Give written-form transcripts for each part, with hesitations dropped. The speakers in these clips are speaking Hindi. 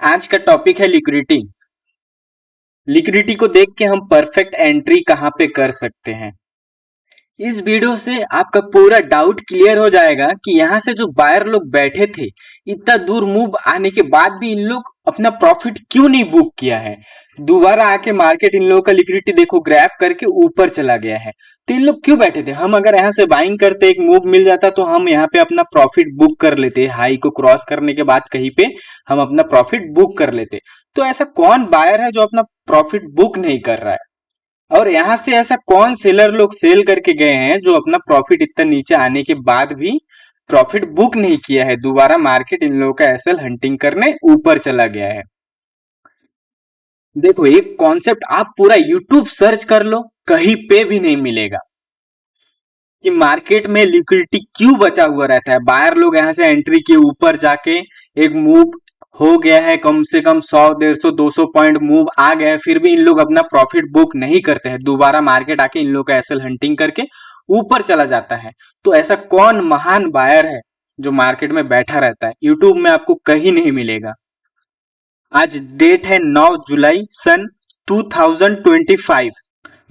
आज का टॉपिक है लिक्विडिटी। लिक्विडिटी को देख के हम परफेक्ट एंट्री कहाँ पे कर सकते हैं। इस वीडियो से आपका पूरा डाउट क्लियर हो जाएगा कि यहाँ से जो बायर लोग बैठे थे, इतना दूर मूव आने के बाद भी इन लोग अपना प्रॉफिट क्यों नहीं बुक किया है। दोबारा आके मार्केट इन लोगों का लिक्विडिटी देखो ग्रैब करके ऊपर चला गया है, तो इन लोग क्यों बैठे थे। हम अगर यहाँ से बाइंग करते, एक मूव मिल जाता तो हम यहाँ पे अपना प्रॉफिट बुक कर लेते। हाई को क्रॉस करने के बाद कहीं पे हम अपना प्रॉफिट बुक कर लेते। तो ऐसा कौन बायर है जो अपना प्रॉफिट बुक नहीं कर रहा है, और यहां से ऐसा कौन सेलर लोग सेल करके गए हैं जो अपना प्रॉफिट इतना नीचे आने के बाद भी प्रॉफिट बुक नहीं किया है। दोबारा मार्केट इन लोगों का एसएल हंटिंग करने ऊपर चला गया है। देखो, एक कॉन्सेप्ट आप पूरा यूट्यूब सर्च कर लो, कहीं पे भी नहीं मिलेगा कि मार्केट में लिक्विडिटी क्यों बचा हुआ रहता है। बायर लोग यहां से एंट्री के ऊपर जाके एक मूव हो गया है, कम से कम 100 150 200 पॉइंट मूव आ गया है, फिर भी इन लोग अपना प्रॉफिट बुक नहीं करते हैं। दोबारा मार्केट आके इन लोग का एसएल हंटिंग करके ऊपर चला जाता है। तो ऐसा कौन महान बायर है जो मार्केट में बैठा रहता है। यूट्यूब में आपको कहीं नहीं मिलेगा। आज डेट है 9 जुलाई सन 2025।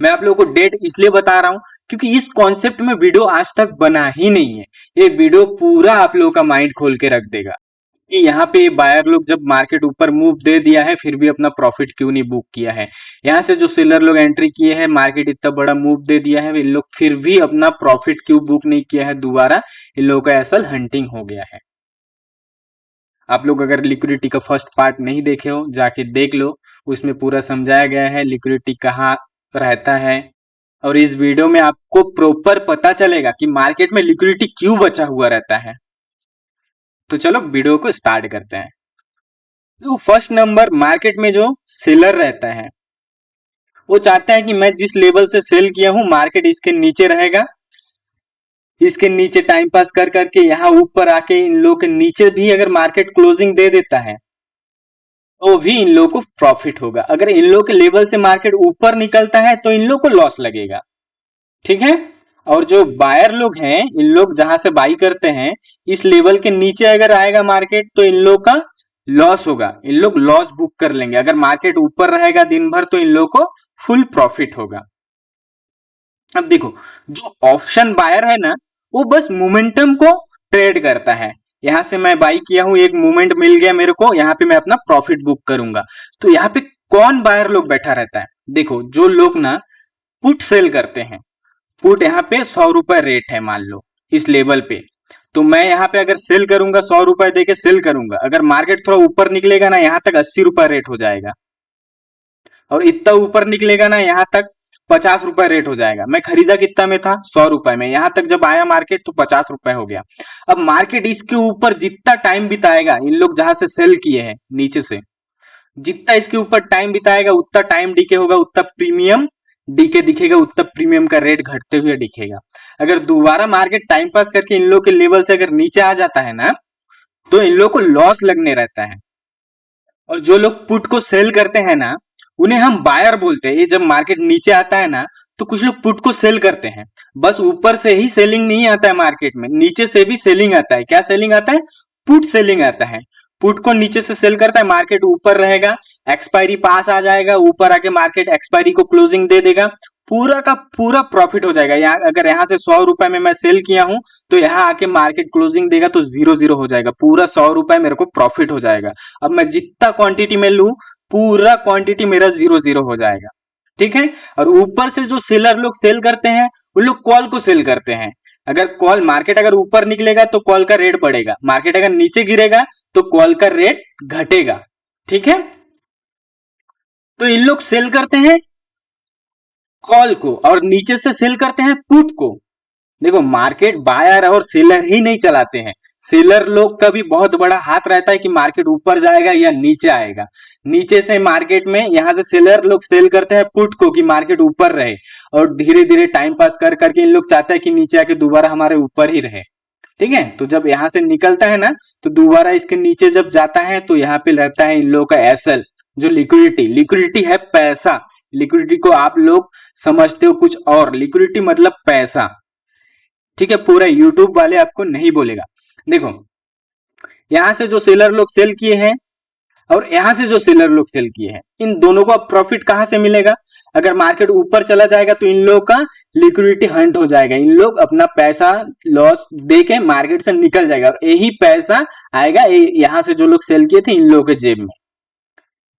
मैं आप लोगों को डेट इसलिए बता रहा हूं क्योंकि इस कॉन्सेप्ट में वीडियो आज तक बना ही नहीं है। ये वीडियो पूरा आप लोगों का माइंड खोल के रख देगा कि यहाँ पे बायर लोग जब मार्केट ऊपर मूव दे दिया है फिर भी अपना प्रॉफिट क्यों नहीं बुक किया है। यहाँ से जो सेलर लोग एंट्री किए हैं, मार्केट इतना बड़ा मूव दे दिया है, इन लोग फिर भी अपना प्रॉफिट क्यों बुक नहीं किया है। दोबारा इन लोगों का असल हंटिंग हो गया है। आप लोग अगर लिक्विडिटी का फर्स्ट पार्ट नहीं देखे हो, जाके देख लो, उसमें पूरा समझाया गया है लिक्विडिटी कहाँ रहता है। और इस वीडियो में आपको प्रॉपर पता चलेगा कि मार्केट में लिक्विडिटी क्यों बचा हुआ रहता है। तो चलो वीडियो को स्टार्ट करते हैं। तो फर्स्ट नंबर, मार्केट में जो सेलर रहता है वो चाहता है कि मैं जिस लेवल से सेल किया हूं मार्केट इसके नीचे रहेगा, इसके नीचे टाइम पास कर करके यहाँ ऊपर आके इन लोग के नीचे भी अगर मार्केट क्लोजिंग दे देता है तो भी इन लोग को प्रॉफिट होगा। अगर इन लोग के लेवल से मार्केट ऊपर निकलता है तो इन लोग को लॉस लगेगा। ठीक है। और जो बायर लोग हैं, इन लोग जहां से बाई करते हैं, इस लेवल के नीचे अगर आएगा मार्केट तो इन लोग का लॉस होगा, इन लोग लॉस बुक कर लेंगे। अगर मार्केट ऊपर रहेगा दिन भर तो इन लोग को फुल प्रॉफिट होगा। अब देखो, जो ऑप्शन बायर है ना, वो बस मोमेंटम को ट्रेड करता है। यहां से मैं बाई किया हूं, एक मूवमेंट मिल गया मेरे को, यहां पे मैं अपना प्रॉफिट बुक करूंगा। तो यहाँ पे कौन बायर लोग बैठा रहता है। देखो, जो लोग ना पुट सेल करते हैं, पुट यहाँ पे 100 रुपए रेट है मान लो इस लेवल पे, तो मैं यहाँ पे अगर सेल करूंगा 100 रुपए देके सेल करूंगा, अगर मार्केट थोड़ा ऊपर निकलेगा ना यहाँ तक 80 रुपए रेट हो जाएगा, और इतना ऊपर निकलेगा ना यहाँ तक 50 रुपए रेट हो जाएगा। मैं खरीदा कितना में था, 100 रुपए में, यहाँ तक जब आया मार्केट तो 50 रुपए हो गया। अब मार्केट इसके ऊपर जितना टाइम बिताएगा, इन लोग जहां से सेल किए हैं नीचे से, जितना इसके ऊपर टाइम बिताएगा उतना टाइम डीके होगा, उतना प्रीमियम डीके दिखेगा, उतना प्रीमियम का रेट घटते हुए दिखेगा। अगर दोबारा मार्केट टाइम पास करके इन लोग के लेवल से अगर नीचे आ जाता है ना, तो इन लोग को लॉस लगने रहता है। और जो लोग पुट को सेल करते हैं ना, उन्हें हम बायर बोलते हैं। ये जब मार्केट नीचे आता है ना, तो कुछ लोग पुट को सेल करते हैं। बस ऊपर से ही सेलिंग नहीं आता है मार्केट में, नीचे से भी सेलिंग आता है। क्या सेलिंग आता है, पुट सेलिंग आता है। पुट को नीचे से सेल करता है, मार्केट ऊपर रहेगा, एक्सपायरी पास आ जाएगा, ऊपर आके मार्केट एक्सपायरी को क्लोजिंग दे देगा, पूरा का पूरा प्रॉफिट हो जाएगा। यहाँ अगर यहाँ से 100 रुपए में मैं सेल किया हूं, तो यहाँ आके मार्केट क्लोजिंग देगा तो 0 0 हो जाएगा, पूरा 100 रुपए मेरे को प्रॉफिट हो जाएगा। अब मैं जितना क्वांटिटी में लू, पूरा क्वांटिटी मेरा 0 0 हो जाएगा। ठीक है। और ऊपर से जो सेलर लोग सेल करते हैं, वो लोग कॉल को सेल करते हैं। अगर कॉल मार्केट अगर ऊपर निकलेगा तो कॉल का रेट बढ़ेगा, मार्केट अगर नीचे गिरेगा तो कॉल का रेट घटेगा। ठीक है। तो इन लोग सेल करते हैं कॉल को और नीचे से सेल करते हैं पुट को। देखो, मार्केट बायर और सेलर ही नहीं चलाते हैं, सेलर लोग का भी बहुत बड़ा हाथ रहता है कि मार्केट ऊपर जाएगा या नीचे आएगा। नीचे से मार्केट में यहां से सेलर लोग सेल करते हैं पुट को कि मार्केट ऊपर रहे, और धीरे धीरे टाइम पास कर करके इन लोग चाहते हैं कि नीचे आके दोबारा हमारे ऊपर ही रहे। ठीक है। तो जब यहां से निकलता है ना, तो दोबारा इसके नीचे जब जाता है तो यहाँ पे रहता है इन लोगों का एसएल, जो लिक्विडिटी। लिक्विडिटी है पैसा। लिक्विडिटी को आप लोग समझते हो कुछ और, लिक्विडिटी मतलब पैसा। ठीक है। पूरा यूट्यूब वाले आपको नहीं बोलेगा। देखो, यहां से जो सेलर लोग सेल किए हैं, और यहाँ से जो सेलर लोग सेल किए हैं, इन दोनों को अब प्रॉफिट कहाँ से मिलेगा? अगर मार्केट ऊपर चला जाएगा तो इन लोगों का लिक्विडिटी हंट हो जाएगा, इन लोग अपना पैसा लॉस दे के मार्केट से निकल जाएगा और यही पैसा आएगा यहाँ से जो लोग सेल किए थे इन लोगों के जेब में।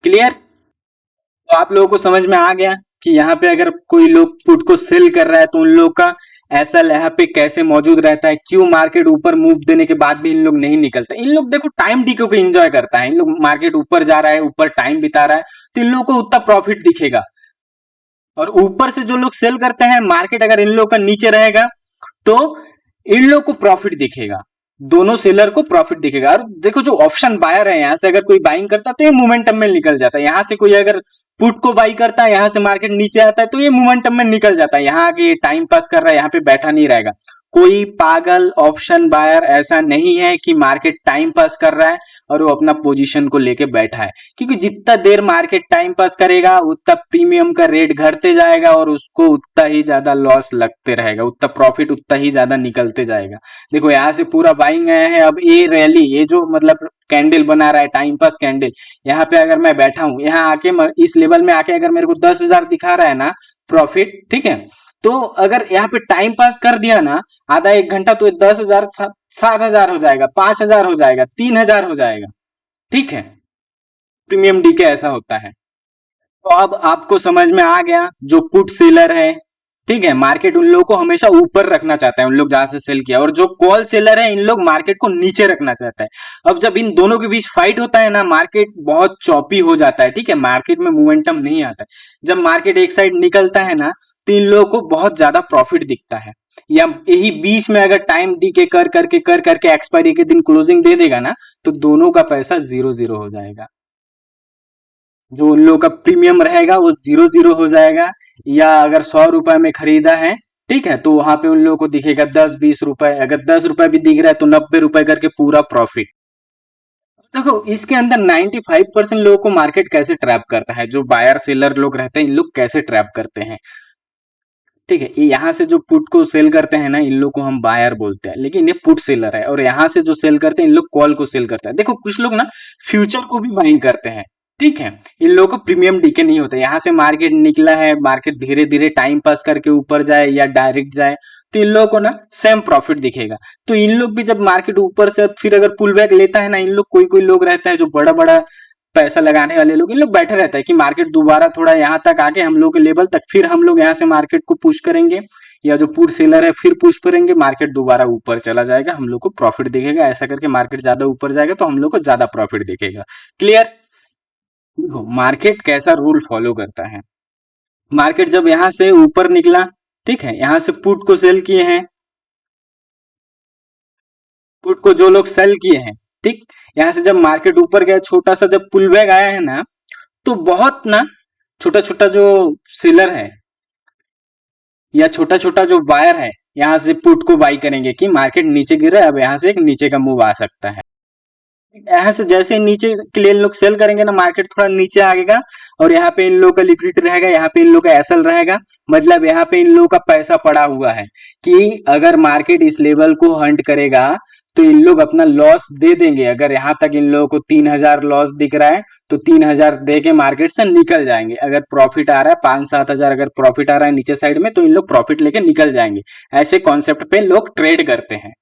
क्लियर? तो आप लोगों को समझ में आ गया कि यहाँ पे अगर कोई लोग पुट को सेल कर रहा है तो उन लोग का ऐसा यहाँ पे कैसे मौजूद रहता है, क्यों मार्केट ऊपर मूव देने के बाद भी इन लोग नहीं निकलते। इन लोग देखो टाइम डी को एंजॉय करता है, इन लोग मार्केट ऊपर जा रहा है, ऊपर टाइम बिता रहा है, तो इन लोगों को उतना प्रॉफिट दिखेगा। और ऊपर से जो लोग सेल करते हैं, मार्केट अगर इन लोग का नीचे रहेगा तो इन लोग को प्रॉफिट दिखेगा, दोनों सेलर को प्रॉफिट दिखेगा। और देखो जो ऑप्शन बायर है, यहाँ से अगर कोई बाइंग करता है तो ये मोमेंटम में निकल जाता है, यहाँ से कोई अगर पुट को बाई करता है, यहाँ से मार्केट नीचे आता है तो ये मोमेंटम में निकल जाता है, यहाँ आके टाइम पास कर रहा है, यहाँ पे बैठा नहीं रहेगा। कोई पागल ऑप्शन बायर ऐसा नहीं है कि मार्केट टाइम पास कर रहा है और वो अपना पोजीशन को लेके बैठा है, क्योंकि जितना देर मार्केट टाइम पास करेगा उतना प्रीमियम का रेट घटते जाएगा और उसको उतना ही ज्यादा लॉस लगते रहेगा, उतना प्रॉफिट उतना ही ज्यादा निकलते जाएगा। देखो यहाँ से पूरा बाइंग आया है, अब ये रैली, ये जो मतलब कैंडल बना रहा है टाइम पास कैंडल, यहाँ पे अगर मैं बैठा हूँ, यहाँ आके इस लेवल में आके अगर मेरे को 10,000 दिखा रहा है ना प्रॉफिट, ठीक है, तो अगर यहाँ पे टाइम पास कर दिया ना आधा एक घंटा, तो 10,000 7,000 हो जाएगा, 5,000 हो जाएगा, 3,000 हो जाएगा। ठीक है, प्रीमियम डीके ऐसा होता है। तो अब आपको समझ में आ गया, जो पुट सेलर है, ठीक है, मार्केट उन लोगों को हमेशा ऊपर रखना चाहता है, उन लोग जहां से सेल किया, और जो कॉल सेलर है इन लोग मार्केट को नीचे रखना चाहता है। अब जब इन दोनों के बीच फाइट होता है ना, मार्केट बहुत चौपी हो जाता है, ठीक है, मार्केट में मोमेंटम नहीं आता है। जब मार्केट एक साइड निकलता है ना तो इन लोगों को बहुत ज्यादा प्रॉफिट दिखता है, या यही बीच में अगर टाइम डी के कर करके एक्सपायरी के दिन क्लोजिंग दे देगा ना, तो दोनों का पैसा जीरो जीरो हो जाएगा, जो उन लोगों का प्रीमियम रहेगा वो जीरो जीरो हो जाएगा। या अगर 100 रुपए में खरीदा है, ठीक है, तो वहां पे उन लोगों को दिखेगा 10-20 रुपए, अगर 10 रुपए भी दिख रहा है तो 90 रुपए करके पूरा प्रॉफिट। देखो इसके अंदर 95% लोगों को मार्केट कैसे ट्रैप करता है, जो बायर सेलर लोग रहते हैं इन लोग कैसे ट्रैप करते हैं, ठीक है, ये यहाँ से जो पुट को सेल करते हैं ना इन लोग को हम बायर बोलते हैं, लेकिन ये पुट सेलर है। और यहाँ से जो सेल करते हैं इन लोग कॉल को सेल करते हैं। देखो कुछ लोग ना फ्यूचर को भी बाइंग करते हैं, ठीक है, इन लोगों को प्रीमियम डीके नहीं होता। यहाँ से मार्केट निकला है, मार्केट धीरे धीरे टाइम पास करके ऊपर जाए या डायरेक्ट जाए, तो इन लोगों को ना सेम प्रॉफिट दिखेगा। तो इन लोग भी जब मार्केट ऊपर से फिर अगर पुल बैक लेता है ना, इन लोग कोई कोई लोग रहता है जो बड़ा बड़ा पैसा लगाने वाले लोग, इन लोग बैठे रहता है कि मार्केट दोबारा थोड़ा यहाँ तक आके हम लोग के लेवल तक, फिर हम लोग यहाँ से मार्केट को पुश करेंगे, या जो पुट सेलर है फिर पुश करेंगे, मार्केट दोबारा ऊपर चला जाएगा, हम लोग को प्रॉफिट दिखेगा। ऐसा करके मार्केट ज्यादा ऊपर जाएगा तो हम लोग को ज्यादा प्रॉफिट दिखेगा। क्लियर? देखो मार्केट कैसा रूल फॉलो करता है। मार्केट जब यहाँ से ऊपर निकला, ठीक है, यहाँ से पुट को सेल किए हैं, पुट को जो लोग सेल किए हैं, ठीक, यहाँ से जब मार्केट ऊपर गया, छोटा सा जब पुल बैक आया है ना, तो बहुत ना छोटा छोटा जो सेलर है या छोटा छोटा जो बायर है, यहाँ से पुट को बाई करेंगे कि मार्केट नीचे गिर रहा है, अब यहाँ से एक नीचे का मूव आ सकता है। यहाँ से जैसे नीचे के लिए इन लोग सेल करेंगे ना, मार्केट थोड़ा नीचे आएगा और यहाँ पे इन लोग का लिक्विडिटी रहेगा, यहाँ पे इन लोग का एसएल रहेगा, मतलब यहाँ पे इन लोग का पैसा पड़ा हुआ है कि अगर मार्केट इस लेवल को हंट करेगा तो इन लोग अपना लॉस दे देंगे। अगर यहाँ तक इन लोगों को 3,000 लॉस दिख रहा है तो 3,000 दे के मार्केट से निकल जाएंगे। अगर प्रॉफिट आ रहा है 5-7 हजार अगर प्रॉफिट आ रहा है नीचे साइड में, तो इन लोग प्रॉफिट लेके निकल जाएंगे। ऐसे कॉन्सेप्ट पे लोग ट्रेड करते हैं,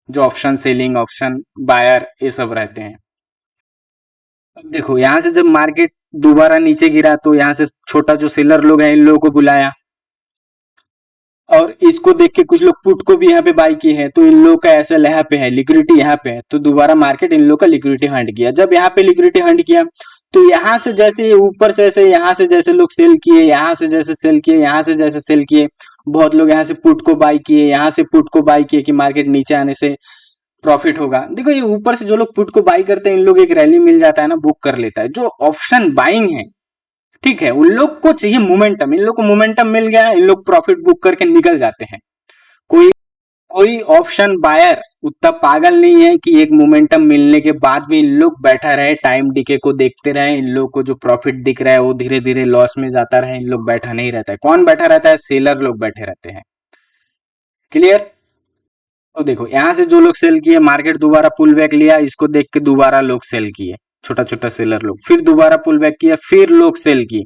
जो ऑप्शन सेलिंग, ऑप्शन बायर, ये सब रहते हैं। अब देखो यहाँ से जब मार्केट दोबारा नीचे गिरा तो यहाँ से छोटा जो सेलर लोग हैं इन लोगों को बुलाया, और इसको देख के कुछ लोग पुट को भी यहाँ पे बाई किए हैं, तो इन लोग का ऐसा यहाँ पे है, लिक्विडिटी यहाँ पे है, तो दोबारा मार्केट इन लोग का लिक्विडिटी हंट किया। जब यहाँ पे लिक्विडिटी हंट किया तो यहाँ से जैसे ऊपर से ऐसे यहाँ से जैसे लोग सेल किए, यहाँ से जैसे सेल किए, यहाँ से जैसे सेल किए, बहुत लोग यहाँ से पुट को बाई किए, यहाँ से पुट को बाई किए कि मार्केट नीचे आने से प्रॉफिट होगा। देखो ये ऊपर से जो लोग पुट को बाई करते हैं इन लोग एक रैली मिल जाता है ना, बुक कर लेता है। जो ऑप्शन बाइंग है, ठीक है, उन लोग को चाहिए मोमेंटम, इन लोग को मोमेंटम मिल गया, इन लोग प्रॉफिट बुक करके निकल जाते हैं। कोई कोई ऑप्शन बायर उतना पागल नहीं है कि एक मोमेंटम मिलने के बाद भी इन लोग बैठा रहे, टाइम डीके को देखते रहे, इन लोग को जो प्रॉफिट दिख रहा है वो धीरे धीरे लॉस में जाता रहे, इन लोग बैठा नहीं रहता है। कौन बैठा रहता है? सेलर लोग बैठे रहते हैं। क्लियर? तो देखो यहाँ से जो लोग सेल किए, मार्केट दोबारा पुल बैक लिया, इसको देख के दोबारा लोग सेल किए, छोटा छोटा सेलर लोग, फिर दोबारा पुल बैक किया, फिर लोग सेल किए।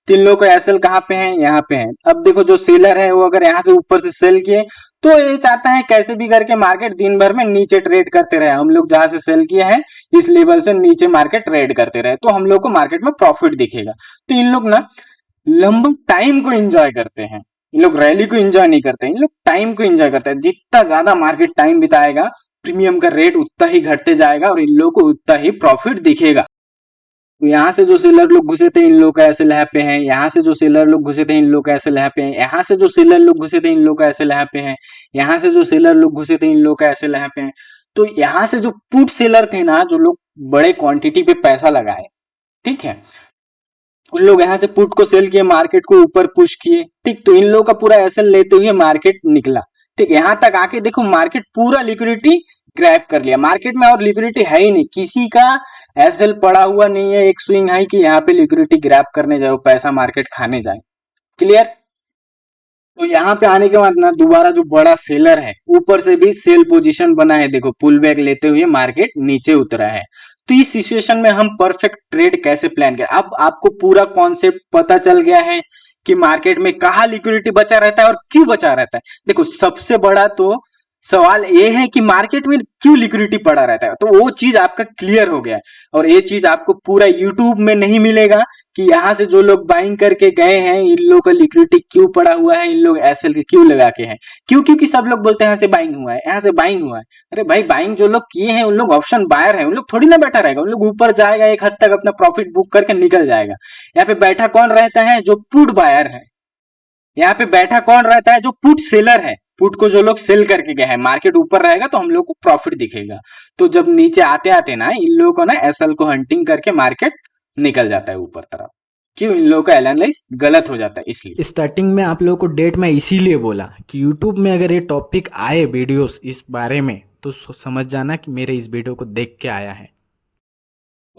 तो इन लोग का एसएल कहाँ पे है, यहाँ पे है। अब देखो जो सेलर है वो अगर यहाँ से ऊपर से सेल किए तो ये चाहता है कैसे भी करके मार्केट दिन भर में नीचे ट्रेड करते रहे, हम लोग जहां से सेल किए हैं इस लेवल से नीचे मार्केट ट्रेड करते रहे, तो हम लोग को मार्केट में प्रॉफिट दिखेगा। तो इन लोग ना लंबा टाइम को एंजॉय करते हैं, इन लोग रैली को एंजॉय नहीं करते, इन लोग टाइम को एंजॉय करते हैं। जितना ज्यादा मार्केट टाइम बिताएगा प्रीमियम का रेट उतना ही घटते जाएगा और इन लोगों को उतना ही प्रॉफिट दिखेगा। तो यहाँ से जो सेलर लोग घुसे थे इन लोग का ऐसे लैप पे हैं, यहाँ से जो सेलर लोग घुसे थे इन लोग का ऐसे लैप पे हैं, यहाँ से जो सेलर लोग घुसे थे इन लोग का ऐसे लैप पे हैं, यहाँ से जो सेलर लोग घुसे थे इन लोग का ऐसे लैप पे हैं। तो यहाँ से जो पुट सेलर थे ना, जो लोग बड़े क्वांटिटी पे पैसा लगाए, ठीक है, उन लोग यहाँ से पुट को सेल किए, मार्केट को ऊपर पुश किए, ठीक। तो इन लोगों का पूरा एसएल लेते हुए मार्केट निकला, ठीक। यहाँ तक आके देखो मार्केट पूरा लिक्विडिटी ग्रैब कर लिया, मार्केट में और लिक्विडिटी है ही नहीं, किसी का एसएल पड़ा हुआ नहीं है एक स्विंग है कि यहाँ पे लिक्विडिटी ग्रैब करने जाओ, पैसा मार्केट खाने जाए। क्लियर। तो यहाँ पे आने के बाद ना दोबारा जो बड़ा सेलर है ऊपर से भी सेल पोजीशन बना है, देखो पुल बैक लेते हुए मार्केट नीचे उतरा है। तो इस सिचुएशन में हम परफेक्ट ट्रेड कैसे प्लान करें, अब आपको पूरा कॉन्सेप्ट पता चल गया है कि मार्केट में कहाँ लिक्विडिटी बचा रहता है और क्यों बचा रहता है। देखो सबसे बड़ा तो सवाल ये है कि मार्केट में क्यों लिक्विडिटी पड़ा रहता है, तो वो चीज आपका क्लियर हो गया है। और ये चीज आपको पूरा यूट्यूब में नहीं मिलेगा कि यहाँ से जो लोग बाइंग करके गए हैं इन लोगों का लिक्विडिटी क्यों पड़ा हुआ है, इन लोग एसएल के क्यों लगा के हैं, क्यों, क्योंकि सब लोग बोलते हैं यहाँ से बाइंग हुआ है, यहाँ से बाइंग हुआ है। अरे भाई बाइंग जो लोग किए हैं उन लोग ऑप्शन बायर है, उन लोग थोड़ी ना बैठा रहेगा, उन लोग ऊपर जाएगा एक हद तक अपना प्रॉफिट बुक करके निकल जाएगा। यहाँ पे बैठा कौन रहता है, जो पुट बायर है। यहाँ पे बैठा कौन रहता है, जो पुट सेलर है। पुट को जो लोग सेल करके गए हैं, मार्केट ऊपर रहेगा तो हम लोग को प्रॉफिट दिखेगा। तो जब नीचे आते आते ना इन लोगों को ना एसएल को हंटिंग करके मार्केट निकल जाता है ऊपर तरफ। क्यों, इन लोगों का एनालिसिस गलत हो जाता है इसलिए। स्टार्टिंग में आप लोगों को डेट में इसीलिए बोला कि यूट्यूब में अगर ये टॉपिक आए वीडियोस इस बारे में तो समझ जाना कि मेरे इस वीडियो को देख के आया है।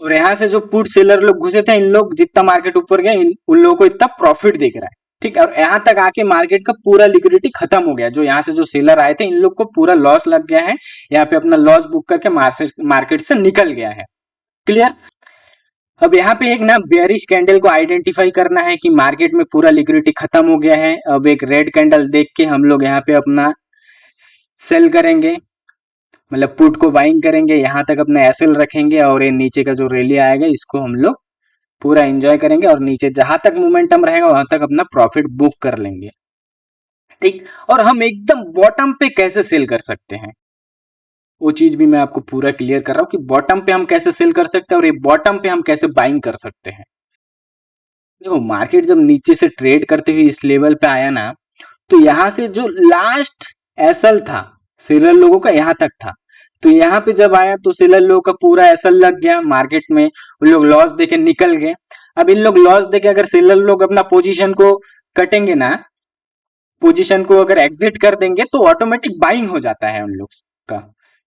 और यहाँ से जो पुट सेलर लोग घुसे थे इन लोग जितना मार्केट ऊपर गए उन लोगों को इतना प्रॉफिट दिख रहा है, ठीक। और यहाँ तक आके मार्केट का पूरा लिक्विडिटी खत्म हो गया, जो यहाँ से जो सेलर आए थे इन लोग को पूरा लॉस लग गया है, यहाँ पे अपना लॉस बुक करके मार्केट से निकल गया है। क्लियर। अब यहाँ पे एक ना बेयरिश कैंडल को आइडेंटिफाई करना है कि मार्केट में पूरा लिक्विडिटी खत्म हो गया है। अब एक रेड कैंडल देख के हम लोग यहाँ पे अपना सेल करेंगे, मतलब पुट को बाइंग करेंगे, यहाँ तक अपना एसएल रखेंगे और ये नीचे का जो रैली आएगा इसको हम लोग पूरा एंजॉय करेंगे और नीचे जहां तक मोमेंटम रहेगा वहां तक अपना प्रॉफिट बुक कर लेंगे, ठीक। और हम एकदम बॉटम पे कैसे सेल कर सकते हैं वो चीज भी मैं आपको पूरा क्लियर कर रहा हूं कि बॉटम पे हम कैसे सेल कर सकते हैं और ये बॉटम पे हम कैसे बाइंग कर सकते हैं। देखो मार्केट जब नीचे से ट्रेड करते हुए इस लेवल पे आया ना, तो यहां से जो लास्ट एसएल था सेलर लोगों का यहाँ तक था, तो यहाँ पे जब आया तो सेलर लोगों का पूरा एसएल लग गया मार्केट में, उन लोग लॉस देके निकल गए। अब इन लोग लॉस देके अगर सेलर लोग अपना पोजीशन को कटेंगे ना, पोजीशन को अगर एग्जिट कर देंगे तो ऑटोमेटिक बाइंग हो जाता है उन लोग का,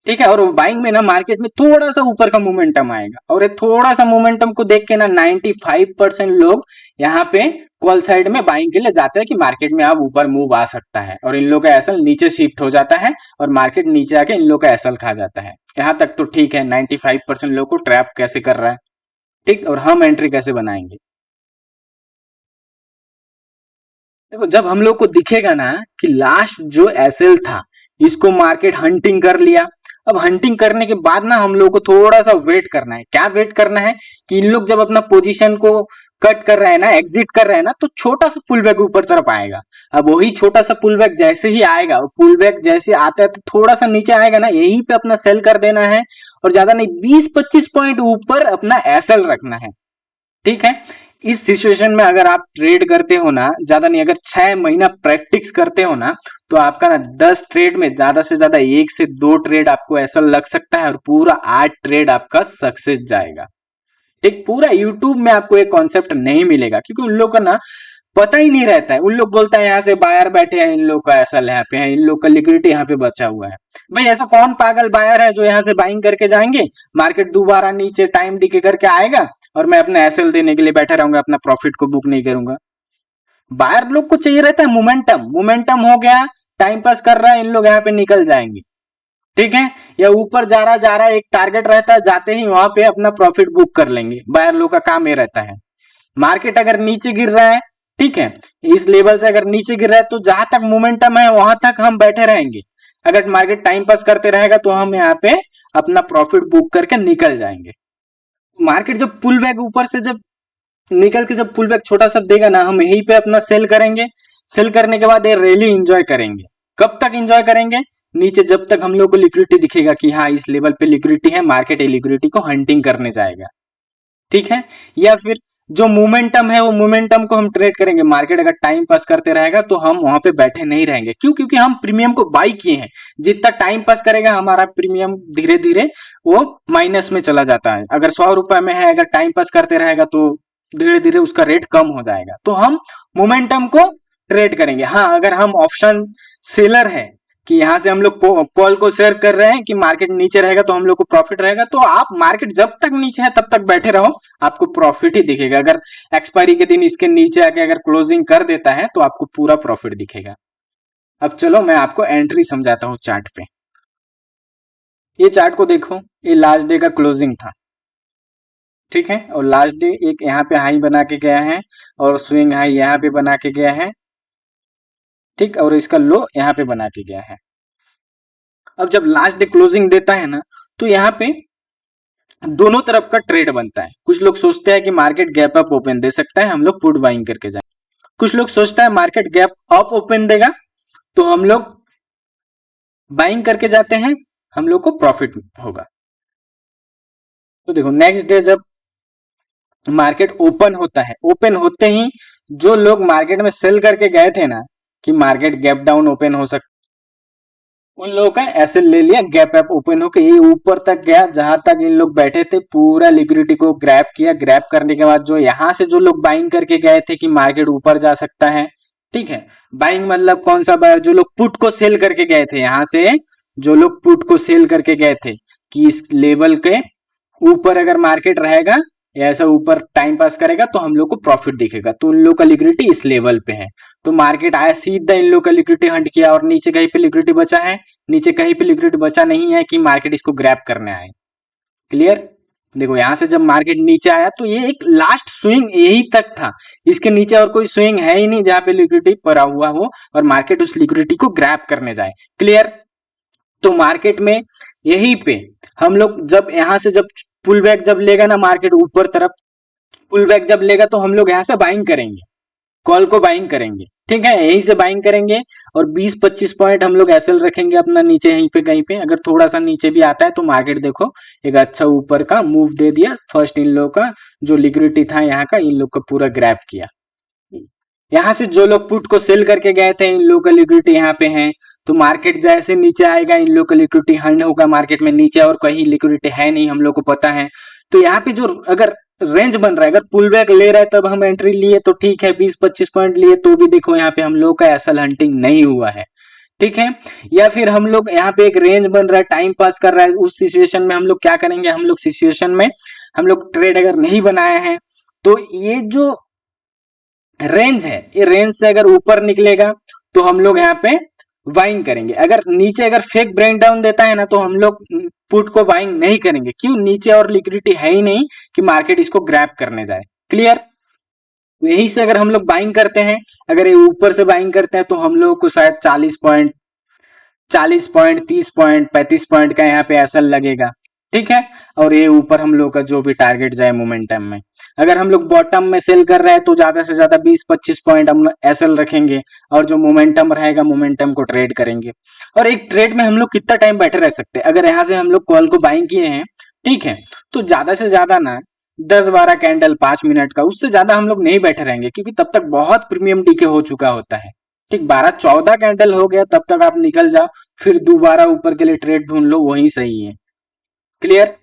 ठीक है। और बाइंग में ना मार्केट में थोड़ा सा ऊपर का मोमेंटम आएगा और ये थोड़ा सा मोमेंटम को देख के ना 95% लोग यहाँ पे कॉल साइड में बाइंग के लिए जाते हैं कि मार्केट में अब ऊपर मूव आ सकता है, और इन लोग का एसएल नीचे शिफ्ट हो जाता है और मार्केट नीचे आके इन लोग का एसएल खा जाता है। यहाँ तक तो ठीक है, 95% लोग को ट्रैप कैसे कर रहा है, ठीक। और हम एंट्री कैसे बनाएंगे, देखो जब हम लोग को दिखेगा ना कि लास्ट जो एसएल था इसको मार्केट हंटिंग कर लिया, अब हंटिंग करने के बाद ना हम लोग को थोड़ा सा वेट करना है। क्या वेट करना है कि इन लोग जब अपना पोजीशन को कट कर रहे हैं ना, एग्जिट कर रहे हैं ना, तो छोटा सा पुल बैक ऊपर तरफ आएगा। अब वही छोटा सा पुल बैक जैसे ही आएगा, पुल बैक जैसे आता है तो थोड़ा सा नीचे आएगा ना, यहीं पे अपना सेल कर देना है और ज्यादा नहीं 20-25 पॉइंट ऊपर अपना एसएल रखना है, ठीक है। इस सिचुएशन में अगर आप ट्रेड करते हो ना, ज्यादा नहीं अगर 6 महीना प्रैक्टिस करते हो ना, तो आपका ना 10 ट्रेड में ज्यादा से ज्यादा 1 से 2 ट्रेड आपको ऐसा लग सकता है और पूरा 8 ट्रेड आपका सक्सेस जाएगा, ठीक। पूरा यूट्यूब में आपको एक कॉन्सेप्ट नहीं मिलेगा क्योंकि उन लोग का ना पता ही नहीं रहता है। उन लोग बोलता है यहाँ से बायर बैठे हैं, इन लोग का ऐसा यहाँ पे है, इन लोग का लिक्विडिटी यहाँ पे बचा हुआ है। भाई ऐसा कौन पागल बायर है जो यहाँ से बाइंग करके जाएंगे, मार्केट दोबारा नीचे टाइम डिके करके आएगा और मैं अपना एसएल देने के लिए बैठा रहूंगा, अपना प्रॉफिट को बुक नहीं करूंगा। बायर लोग को चाहिए रहता है मोमेंटम, मोमेंटम हो गया, टाइम पास कर रहा है, इन लोग यहाँ पे निकल जाएंगे, ठीक है, या ऊपर जा रहा है, एक टारगेट रहता है, जाते ही वहां पे अपना प्रॉफिट बुक कर लेंगे। बायर लोग का काम ये रहता है। मार्केट अगर नीचे गिर रहा है, ठीक है, इस लेवल से अगर नीचे गिर रहा है तो जहां तक मोमेंटम है वहां तक हम बैठे रहेंगे। अगर मार्केट टाइम पास करते रहेगा तो हम यहाँ पे अपना प्रॉफिट बुक करके निकल जाएंगे। मार्केट जब पुल बैक ऊपर से जब निकल के जब पुल बैक छोटा सा देगा ना, हम यहीं पे अपना सेल करेंगे। सेल करने के बाद ये रैली एंजॉय करेंगे। कब तक एंजॉय करेंगे? नीचे जब तक हम लोग को लिक्विडिटी दिखेगा कि हाँ इस लेवल पे लिक्विडिटी है, मार्केट ये लिक्विडिटी को हंटिंग करने जाएगा, ठीक है। या फिर जो मोमेंटम है वो मोमेंटम को हम ट्रेड करेंगे। मार्केट अगर टाइम पास करते रहेगा तो हम वहां पे बैठे नहीं रहेंगे। क्यों? क्योंकि हम प्रीमियम को बाई किए हैं। जितना टाइम पास करेगा हमारा प्रीमियम धीरे धीरे वो माइनस में चला जाता है। अगर 100 रुपए में है, अगर टाइम पास करते रहेगा तो धीरे धीरे उसका रेट कम हो जाएगा। तो हम मोमेंटम को ट्रेड करेंगे। हाँ, अगर हम ऑप्शन सेलर है कि यहाँ से हम लोग कॉल को शेयर कर रहे हैं कि मार्केट नीचे रहेगा तो हम लोग को प्रॉफिट रहेगा, तो आप मार्केट जब तक नीचे है तब तक बैठे रहो, आपको प्रॉफिट ही दिखेगा। अगर एक्सपायरी के दिन इसके नीचे आके अगर क्लोजिंग कर देता है तो आपको पूरा प्रॉफिट दिखेगा। अब चलो मैं आपको एंट्री समझाता हूँ चार्ट पे। ये चार्ट को देखो, ये लास्ट डे का क्लोजिंग था, ठीक है, और लास्ट डे एक यहाँ पे हाई बना के गया है और स्विंग हाई यहाँ पे बना के गया है, ठीक, और इसका लो यहाँ पे बना के गया है। अब जब लास्ट डे क्लोजिंग देता है ना, तो यहाँ पे दोनों तरफ का ट्रेड बनता है। कुछ लोग सोचते हैं कि मार्केट गैप अप ओपन दे सकता है, हम लोग पुट बाइंग करके जाए। कुछ लोग सोचता है मार्केट गैप अप ओपन देगा तो हम लोग बाइंग करके जाते हैं, हम लोग को प्रॉफिट होगा। तो देखो नेक्स्ट डे जब मार्केट ओपन होता है, ओपन होते ही जो लोग मार्केट में सेल करके गए थे ना कि मार्केट गैप डाउन ओपन हो सकता, उन लोगों का ऐसे ले लिया, गैप अप ओपन होकर ये ऊपर तक गया। जहां तक इन लोग बैठे थे पूरा लिक्विडिटी को ग्रैब किया। ग्रैब करने के बाद जो यहाँ से जो लोग बाइंग करके गए थे कि मार्केट ऊपर जा सकता है, ठीक है, बाइंग मतलब कौन सा बायर? जो लोग पुट को सेल करके गए थे, यहाँ से जो लोग पुट को सेल करके गए थे कि इस लेवल के ऊपर अगर मार्केट रहेगा या ऐसा ऊपर टाइम पास करेगा तो हम लोग को प्रॉफिट दिखेगा, तो उन लोग का लिक्विडिटी इस लेवल पे है। तो मार्केट आया, सीधा इन लोग का लिक्विडिटी हंट किया और नीचे कहीं पे लिक्विडिटी बचा है? नीचे कहीं पे लिक्विडिटी बचा नहीं है कि मार्केट इसको ग्रैब करने आए। क्लियर? देखो यहां से जब मार्केट नीचे आया तो ये एक लास्ट स्विंग यही तक था, इसके नीचे और कोई स्विंग है ही नहीं जहां पे लिक्विडिटी पड़ा हुआ हो और मार्केट उस लिक्विडिटी को ग्रैब करने जाए। क्लियर? तो मार्केट में यही पे हम लोग जब यहां से जब पुल बैक जब लेगा ना मार्केट ऊपर तरफ, पुल बैक जब लेगा तो हम लोग यहाँ से बाइंग करेंगे, कॉल को बाइंग करेंगे, ठीक है, यहीं से बाइंग करेंगे और 20-25 पॉइंट हम लोग एसएल रखेंगे अपना नीचे यहीं पे कहीं पे। अगर थोड़ा सा नीचे भी आता है तो मार्केट देखो एक अच्छा ऊपर का मूव दे दिया। फर्स्ट इन लोग का जो लिक्विडिटी था यहाँ का, इन लोग का पूरा ग्रैब किया। यहाँ से जो लोग पुट को सेल करके गए थे इन लोग का लिक्विडिटी यहाँ पे है, तो मार्केट जैसे नीचे आएगा इन लोग का लिक्विडिटी हंड होगा मार्केट में नीचे, और कहीं लिक्विडिटी है नहीं हम लोग को पता है। तो यहाँ पे जो अगर रेंज बन रहा है, अगर पुल बैक ले रहा है तब हम एंट्री लिए तो ठीक है, 20-25 पॉइंट लिए तो भी देखो यहाँ पे हम लोग का एसएल हंटिंग नहीं हुआ है, ठीक है। या फिर हम लोग यहाँ पे एक रेंज बन रहा है, टाइम पास कर रहा है, उस सिचुएशन में हम लोग क्या करेंगे? हम लोग सिचुएशन में हम लोग ट्रेड अगर नहीं बनाए हैं तो ये जो रेंज है, ये रेंज से अगर ऊपर निकलेगा तो हम लोग यहाँ पे बाइंग करेंगे। अगर नीचे अगर फेक ब्रेक डाउन देता है ना तो हम लोग पुट को बाइंग नहीं करेंगे। क्यों? नीचे और लिक्विडिटी है ही नहीं कि मार्केट इसको ग्रैब करने जाए। क्लियर? यही से अगर हम लोग बाइंग करते हैं, अगर ये ऊपर से बाइंग करते हैं तो हम लोग को शायद 40 पॉइंट, 30 पॉइंट, 35 पॉइंट का यहाँ पे एसएल लगेगा, ठीक है। और ये ऊपर हम लोग का जो भी टारगेट जाए मोमेंटम में, अगर हम लोग बॉटम में सेल कर रहे हैं तो ज्यादा से ज्यादा 20-25 पॉइंट हम एसएल रखेंगे और जो मोमेंटम रहेगा मोमेंटम को ट्रेड करेंगे। और एक ट्रेड में हम लोग कितना टाइम बैठे रह सकते हैं? अगर यहाँ से हम लोग कॉल को बाइंग किए हैं, ठीक है, तो ज्यादा से ज्यादा ना 10-12 कैंडल 5 मिनट का, उससे ज्यादा हम लोग नहीं बैठे रहेंगे क्योंकि तब तक बहुत प्रीमियम डीके हो चुका होता है। ठीक, 12-14 कैंडल हो गया तब तक आप निकल जाओ, फिर दोबारा ऊपर के लिए ट्रेड ढूंढ लो, वही सही है। क्लियर?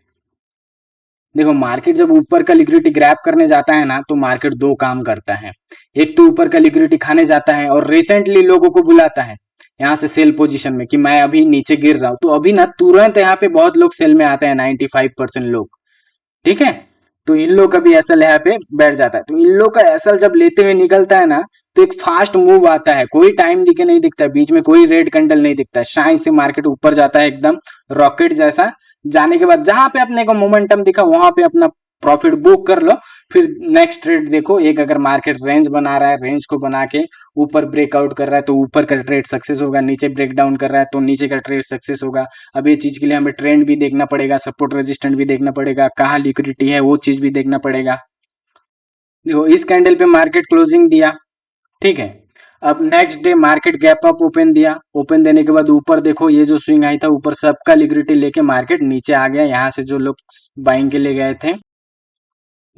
देखो मार्केट जब ऊपर का लिक्विडिटी ग्रैब करने जाता है ना तो मार्केट दो काम करता है। एक तो ऊपर का लिक्विडिटी खाने जाता है और रिसेंटली लोगों को बुलाता है यहाँ से सेल पोजीशन में कि मैं अभी नीचे गिर रहा हूं, तो अभी ना तुरंत यहाँ पे बहुत लोग सेल में आते हैं, 95% लोग, ठीक है। तो इन लोग का भी एसएल यहाँ पे बैठ जाता है। तो इन लोग का एसएल जब लेते हुए निकलता है ना तो एक फास्ट मूव आता है, कोई टाइम दिखे नहीं दिखता, बीच में कोई रेड कैंडल नहीं दिखता है, शाइन से मार्केट ऊपर जाता है एकदम रॉकेट जैसा। जाने के बाद जहां पे अपने को मोमेंटम दिखा वहां पे अपना प्रॉफिट बुक कर लो। फिर नेक्स्ट ट्रेड देखो, एक अगर मार्केट रेंज बना रहा है, रेंज को बना के ऊपर ब्रेकआउट कर रहा है तो ऊपर का ट्रेड सक्सेस होगा, नीचे ब्रेक डाउन कर रहा है तो नीचे का ट्रेड सक्सेस होगा। अब ये चीज के लिए हमें ट्रेंड भी देखना पड़ेगा, सपोर्ट रेजिस्टेंट भी देखना पड़ेगा, कहाँ लिक्विडिटी है वो चीज भी देखना पड़ेगा। देखो इस कैंडल पे मार्केट क्लोजिंग दिया, ठीक है। अब next day market gap up open दिया, ओपन देने के बाद ऊपर देखो ये जो स्विंग आई था ऊपर सबका लिक्विडिटी लेके मार्केट नीचे आ गया। यहाँ से जो लोग बाइंग के लिए गए थे,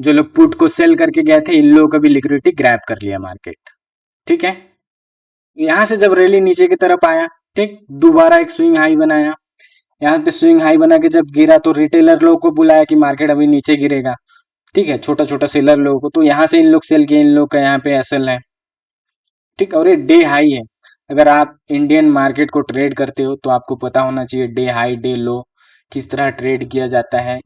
जो लोग पुट को सेल करके गए थे, इन लोगों का भी लिक्विडिटी ग्रैब कर लिया मार्केट, ठीक है। यहाँ से जब रैली नीचे की तरफ आया, ठीक, दोबारा एक स्विंग हाई बनाया। यहाँ पे स्विंग हाई बना के जब गिरा तो रिटेलर लोगों को बुलाया कि मार्केट अभी नीचे गिरेगा, ठीक है, छोटा छोटा सेलर लोगों को। तो यहाँ से इन लोग सेल किए, इन लोग का यहाँ पे एसएल है, ठीक। और ये डे हाई है। अगर आप इंडियन मार्केट को ट्रेड करते हो तो आपको पता होना चाहिए डे हाई डे लो किस तरह ट्रेड किया जाता है।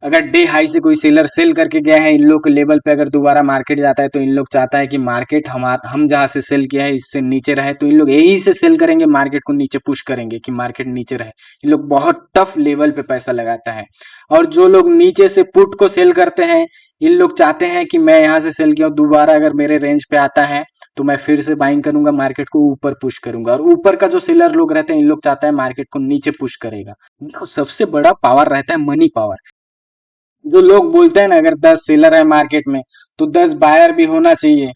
अगर डे हाई से कोई सेलर सेल करके गया है, इन लोग के लेवल पे अगर दोबारा मार्केट जाता है तो इन लोग चाहता है कि मार्केट हम जहां से सेल किया है इससे नीचे रहे, तो इन लोग यही से सेल करेंगे, मार्केट को नीचे पुश करेंगे कि मार्केट नीचे रहे। इन लोग बहुत टफ लेवल पे पैसा लगाता है। और जो लोग नीचे से पुट को सेल करते हैं, इन लोग चाहते हैं कि मैं यहाँ से सेल किया हूँ, दोबारा अगर मेरे रेंज पे आता है तो मैं फिर से बाइंग करूंगा, मार्केट को ऊपर पुश करूंगा। और ऊपर का जो सेलर लोग रहते हैं, इन लोग चाहता है मार्केट को नीचे पुश करेगा। देखो सबसे बड़ा पावर रहता है मनी पावर। जो लोग बोलते हैं ना अगर 10 सेलर है मार्केट में तो 10 बायर भी होना चाहिए,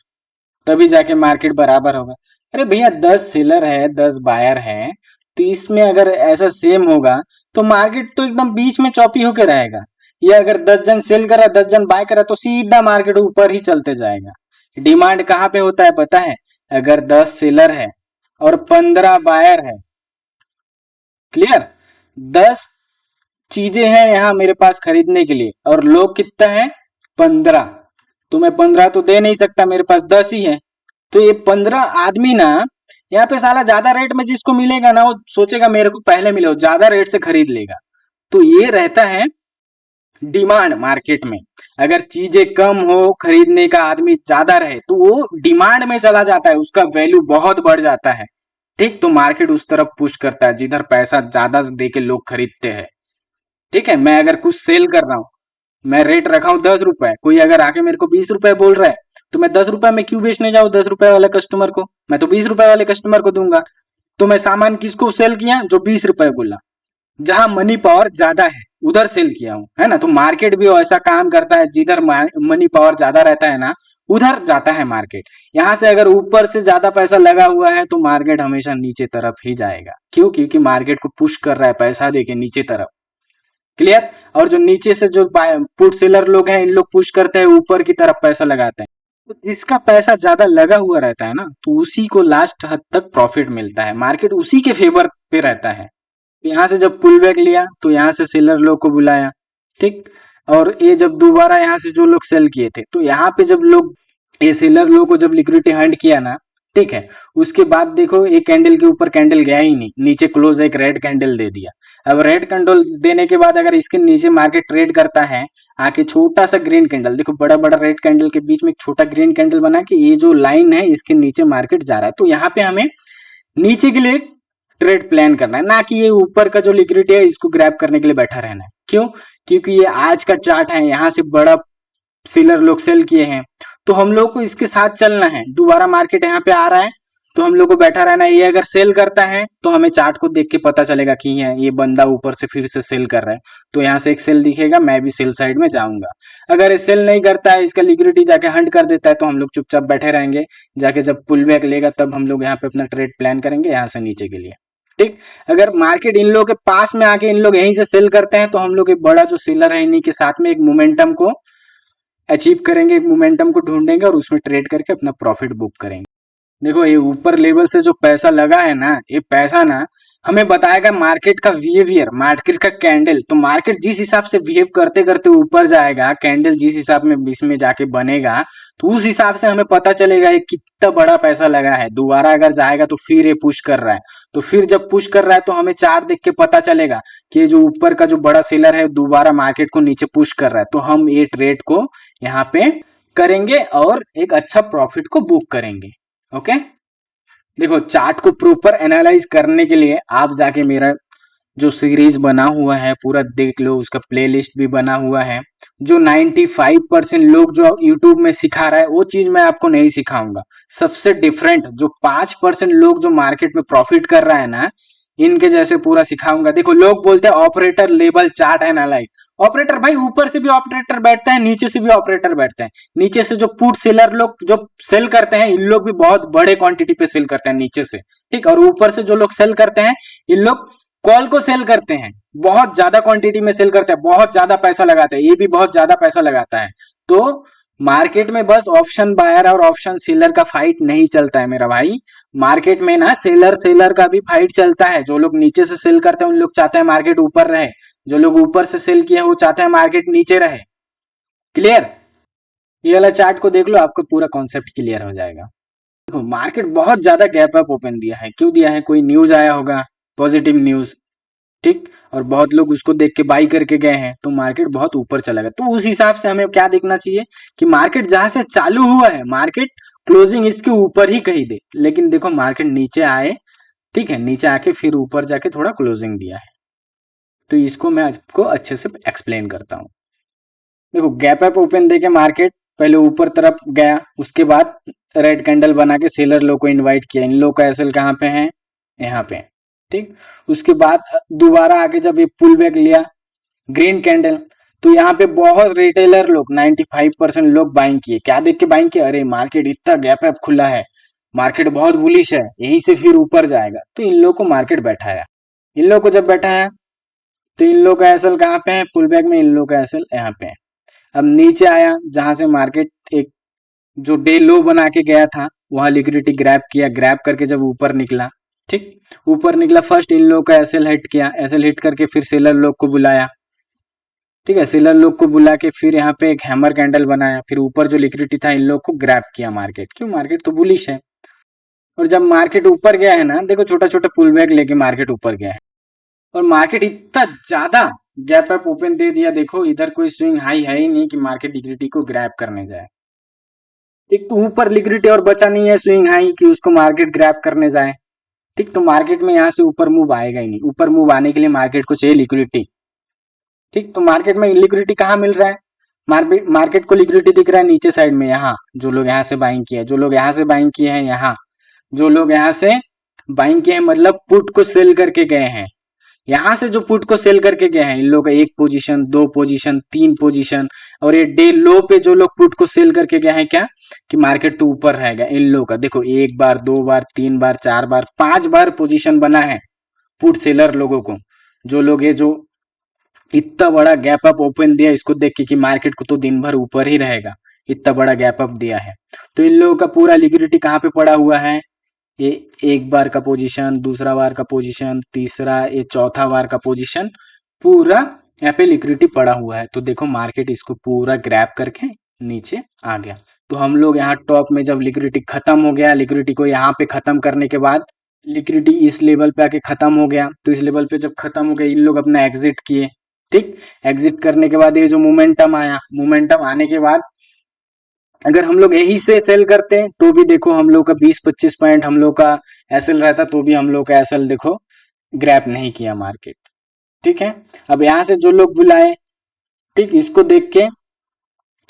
तभी जाके मार्केट बराबर होगा। अरे भैया 10 सेलर है 10 बायर है, तो इसमें अगर ऐसा सेम होगा तो मार्केट तो एकदम बीच में चौपी होके रहेगा। या अगर 10 जन सेल करा 10 जन बाय करा तो सीधा मार्केट ऊपर ही चलते जाएगा। डिमांड कहाँ पे होता है पता है? अगर 10 सेलर है और 15 बायर है, क्लियर, 10 चीजें हैं यहाँ मेरे पास खरीदने के लिए और लोग कितना है 15, तो मैं 15 तो दे नहीं सकता, मेरे पास 10 ही है। तो ये 15 आदमी ना यहाँ पे साला ज्यादा रेट में जिसको मिलेगा ना वो सोचेगा मेरे को पहले मिले, वो ज्यादा रेट से खरीद लेगा। तो ये रहता है डिमांड मार्केट में। अगर चीजें कम हो, खरीदने का आदमी ज्यादा रहे तो वो डिमांड में चला जाता है, उसका वैल्यू बहुत बढ़ जाता है, ठीक। तो मार्केट उस तरफ पुश करता है जिधर पैसा ज्यादा दे के लोग खरीदते हैं, ठीक है। मैं अगर कुछ सेल कर रहा हूँ, मैं रेट रखा हूँ 10 रुपए, कोई अगर आके मेरे को 20 रुपए बोल रहा है तो मैं 10 रुपए में क्यों बेचने जाऊँ 10 रुपए वाले कस्टमर को, मैं तो 20 रुपए वाले कस्टमर को दूंगा। तो मैं सामान किसको सेल किया? जो 20 रुपए बोला, जहां मनी पावर ज्यादा है उधर सेल किया हूं, है ना। तो मार्केट भी ऐसा काम करता है, जिधर मनी पावर ज्यादा रहता है ना उधर जाता है मार्केट। यहां से अगर ऊपर से ज्यादा पैसा लगा हुआ है तो मार्केट हमेशा नीचे तरफ ही जाएगा। क्यों? क्योंकि मार्केट को पुश कर रहा है पैसा देके नीचे तरफ, क्लियर। और जो नीचे से जो पुट सेलर लोग हैं, इन लोग पुश करते हैं ऊपर की तरफ पैसा लगाते हैं। तो जिसका पैसा ज्यादा लगा हुआ रहता है ना तो उसी को लास्ट हद तक प्रॉफिट मिलता है, मार्केट उसी के फेवर पे रहता है। यहाँ से जब पुल बैक लिया तो यहाँ से सेलर लोग को बुलाया, ठीक। और ये जब दोबारा यहाँ से जो लोग सेल किए थे तो यहाँ पे जब लोग ये सेलर लोग को जब लिक्विडिटी हैंड किया ना, ठीक है, उसके बाद देखो एक कैंडल के ऊपर कैंडल गया ही नहीं, नीचे क्लोज एक रेड कैंडल दे दिया। अब रेड कैंडल देने के बाद अगर इसके नीचे मार्केट ट्रेड करता है, आके छोटा सा ग्रीन कैंडल, देखो बड़ा बड़ा रेड कैंडल के बीच में एक छोटा ग्रीन कैंडल बना के ये जो लाइन है इसके नीचे मार्केट जा रहा है, तो यहाँ पे हमें नीचे के लिए ट्रेड प्लान करना है, ना कि ये ऊपर का जो लिक्विडिटी है इसको ग्रैब करने के लिए बैठा रहना है। क्यों? क्योंकि ये आज का चार्ट है, यहाँ से बड़ा सेलर लोग सेल किए हैं तो हम लोग को इसके साथ चलना है। दोबारा मार्केट यहाँ पे आ रहा है तो हम लोग को बैठा रहना है। ये अगर सेल करता है तो हमें चार्ट को देख के पता चलेगा कि ये बंदा ऊपर से फिर से सेल कर रहा है, तो यहाँ से एक सेल दिखेगा, मैं भी सेल साइड में जाऊंगा। अगर ये सेल नहीं करता है, इसका लिक्विडिटी जाके हंट कर देता है, तो हम लोग चुपचाप बैठे रहेंगे, जाके जब पुल बैक लेगा तब हम लोग यहाँ पे अपना ट्रेड प्लान करेंगे यहाँ से नीचे के लिए, ठीक। अगर मार्केट इन लोगों के पास में आके इन लोग यहीं से सेल करते हैं तो हम लोग एक बड़ा जो सेलर है इन्हीं के साथ में एक मोमेंटम को अचीव करेंगे, एक मोमेंटम को ढूंढेंगे और उसमें ट्रेड करके अपना प्रॉफिट बुक करेंगे। देखो ये ऊपर लेवल से जो पैसा लगा है ना, ये पैसा ना हमें बताएगा मार्केट का बिहेवियर, मार्केट का कैंडल। तो मार्केट जिस हिसाब से बिहेव करते करते ऊपर जाएगा, कैंडल जिस हिसाब में बीच में जाके बनेगा, तो उस हिसाब से हमें पता चलेगा ये कितना बड़ा पैसा लगा है। दोबारा अगर जाएगा तो फिर ये पुश कर रहा है, तो फिर जब पुश कर रहा है तो हमें चार्ट देख के पता चलेगा कि ये जो ऊपर का जो बड़ा सेलर है दोबारा मार्केट को नीचे पुश कर रहा है, तो हम ये ट्रेड को यहाँ पे करेंगे और एक अच्छा प्रॉफिट को बुक करेंगे। ओके, देखो चार्ट को प्रॉपर एनालाइज करने के लिए आप जाके मेरा जो सीरीज बना हुआ है पूरा देख लो, उसका प्लेलिस्ट भी बना हुआ है। जो 95% लोग जो यूट्यूब में सिखा रहा है वो चीज मैं आपको नहीं सिखाऊंगा। सबसे डिफरेंट जो 5% लोग जो मार्केट में प्रॉफिट कर रहा है ना, इनके जैसे पूरा सिखाऊंगा। देखो लोग बोलते हैं operator level chart analyse. Operator भाई ऊपर से भी ऑपरेटर बैठता है, नीचे से भी ऑपरेटर बैठता है। नीचे से जो पुट सेलर लोग जो सेल करते हैं, इन लोग भी बहुत बड़े क्वांटिटी पे सेल करते हैं नीचे से, ठीक। और ऊपर से जो लोग सेल करते हैं, इन लोग कॉल को सेल करते हैं, बहुत ज्यादा क्वांटिटी में सेल करते हैं, बहुत ज्यादा पैसा लगाते हैं, ये भी बहुत ज्यादा पैसा लगाता है। तो मार्केट में बस ऑप्शन बायर और ऑप्शन सेलर का फाइट नहीं चलता है मेरा भाई। मार्केट में ना सेलर सेलर का भी फाइट चलता है। जो लोग नीचे से सेल करते हैं उन लोग चाहते हैं मार्केट ऊपर रहे, जो लोग ऊपर से सेल किए हैं वो चाहते हैं मार्केट नीचे रहे। क्लियर? ये वाला चार्ट को देख लो, आपको पूरा कॉन्सेप्ट क्लियर हो जाएगा। देखो मार्केट बहुत ज्यादा गैप अप ओपन दिया है। क्यों दिया है? कोई न्यूज आया होगा, पॉजिटिव न्यूज, ठीक। और बहुत लोग उसको देख के बाई करके गए हैं, तो मार्केट बहुत ऊपर चला गया। तो उस हिसाब से हमें क्या देखना चाहिए कि मार्केट जहां से चालू हुआ है, मार्केट क्लोजिंग इसके ऊपर ही कहीं दे। लेकिन देखो मार्केट नीचे आए, ठीक है, नीचे आके फिर ऊपर जाके थोड़ा क्लोजिंग दिया है। तो इसको मैं आपको अच्छे से एक्सप्लेन करता हूँ। देखो गैप अप ओपन देके मार्केट पहले ऊपर तरफ गया, उसके बाद रेड कैंडल बना के सेलर लोग को इनवाइट किया। इन लोग का एसएल कहाँ पे है? यहाँ पे, ठीक। उसके बाद दोबारा आके जब ये पुल बैक लिया, ग्रीन कैंडल, तो यहाँ पे बहुत रिटेलर लोग 95% लोग बाइंग किए। क्या देख के बाइंग किए? अरे मार्केट इतना गैप अप खुला है, मार्केट बहुत बुलिश है, यही से फिर ऊपर जाएगा। तो इन लोग को मार्केट बैठाया। इन लोग को जब बैठाया तो इन लोग का एसएल कहाँ पे है? पुल बैक में इन लोग का एसएल यहाँ पे है। अब नीचे आया जहां से मार्केट एक जो डे लो बना के गया था, वहां लिक्विडिटी ग्रैब किया। ग्रैब करके जब ऊपर निकला, ठीक, ऊपर निकला, फर्स्ट इन लोग का एसएल हिट किया। एसएल हिट करके फिर सेलर लोग को बुलाया, ठीक है। सेलर लोग को बुला के फिर यहाँ पे एक हैमर कैंडल बनाया। फिर ऊपर जो लिक्विडिटी था इन लोग को ग्रैब किया मार्केट। क्यों? मार्केट तो बुलिश है। और जब मार्केट ऊपर गया है ना, देखो छोटा छोटा पुल बैक लेके मार्केट ऊपर गया है। और मार्केट इतना ज्यादा गैप अप ओपन दे दिया। देखो इधर कोई स्विंग हाई है ही नहीं कि मार्केट लिक्विडिटी को ग्रैब करने जाए। एक तो ऊपर लिक्विडिटी और बचा नहीं है स्विंग हाई कि उसको मार्केट ग्रैब करने जाए, ठीक। तो मार्केट में यहाँ से ऊपर मूव आएगा ही नहीं। ऊपर मूव आने के लिए मार्केट को चाहिए लिक्विडिटी, ठीक। तो मार्केट में लिक्विडिटी कहाँ मिल रहा है? मार्केट को लिक्विडिटी दिख रहा है नीचे साइड में, यहाँ जो लोग यहाँ से बाइंग किए, जो लोग यहाँ से बाइंग किए हैं, यहाँ जो लोग यहाँ से बाइंग किए हैं, मतलब पुट को सेल करके गए हैं। यहाँ से जो पुट को सेल करके गए हैं, इन लोग का एक पोजीशन, दो पोजीशन, तीन पोजीशन। और ये डे लो पे जो लोग पुट को सेल करके गए हैं, क्या कि मार्केट तो ऊपर रहेगा, इन लोग का देखो एक बार, दो बार, तीन बार, चार बार, 5 बार पोजीशन बना है पुट सेलर लोगों को। जो लोग ये जो इतना बड़ा गैप अप ओपन दिया, इसको देख के कि मार्केट को तो दिन भर ऊपर ही रहेगा, इतना बड़ा गैप अप दिया है। तो इन लोगों का पूरा लिक्विडिटी कहाँ पे पड़ा हुआ है? ये एक बार का पोजीशन, दूसरा बार का पोजीशन, तीसरा, ये चौथा बार का पोजीशन, पूरा यहाँ पे लिक्विडिटी पड़ा हुआ है। तो देखो मार्केट इसको पूरा ग्रैब करके नीचे आ गया। तो हम लोग यहाँ टॉप में जब लिक्विडिटी खत्म हो गया, लिक्विडिटी को यहाँ पे खत्म करने के बाद लिक्विडिटी इस लेवल पे आके खत्म हो गया। तो इस लेवल पे जब खत्म हो गया, इन लोग अपना एग्जिट किए, ठीक। एग्जिट करने के बाद ये जो मोमेंटम आया, मोमेंटम आने के बाद अगर हम लोग यही से सेल करते हैं तो भी देखो हम लोग का 20-25 पॉइंट हम लोग का एसएल रहता, तो भी हम लोग का एसएल देखो ग्रैप नहीं किया मार्केट, ठीक है। अब यहाँ से जो लोग बुलाए, ठीक, इसको देख के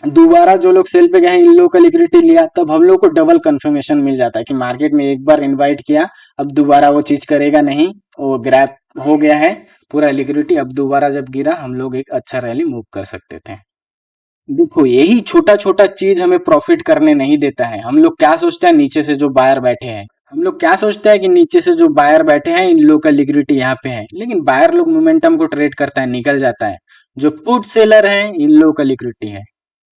दोबारा जो लोग सेल पे गए हैं, इन लोगों का लिक्विडिटी लिया, तब हम लोग को डबल कंफर्मेशन मिल जाता है कि मार्केट में एक बार इनवाइट किया, अब दोबारा वो चीज करेगा नहीं, वो ग्रैप हो गया है पूरा लिक्विडिटी। अब दोबारा जब गिरा, हम लोग एक अच्छा रैली मूव कर सकते थे। देखो यही छोटा छोटा चीज हमें प्रॉफिट करने नहीं देता है। हम लोग क्या सोचते हैं, नीचे से जो बायर बैठे हैं, हम लोग क्या सोचते हैं कि नीचे से जो बायर बैठे हैं इन लोग का लिक्विडिटी यहाँ पे है, लेकिन बायर लोग मोमेंटम को ट्रेड करता है, निकल जाता है। जो पुट सेलर है इन लोगों का लिक्विडिटी है।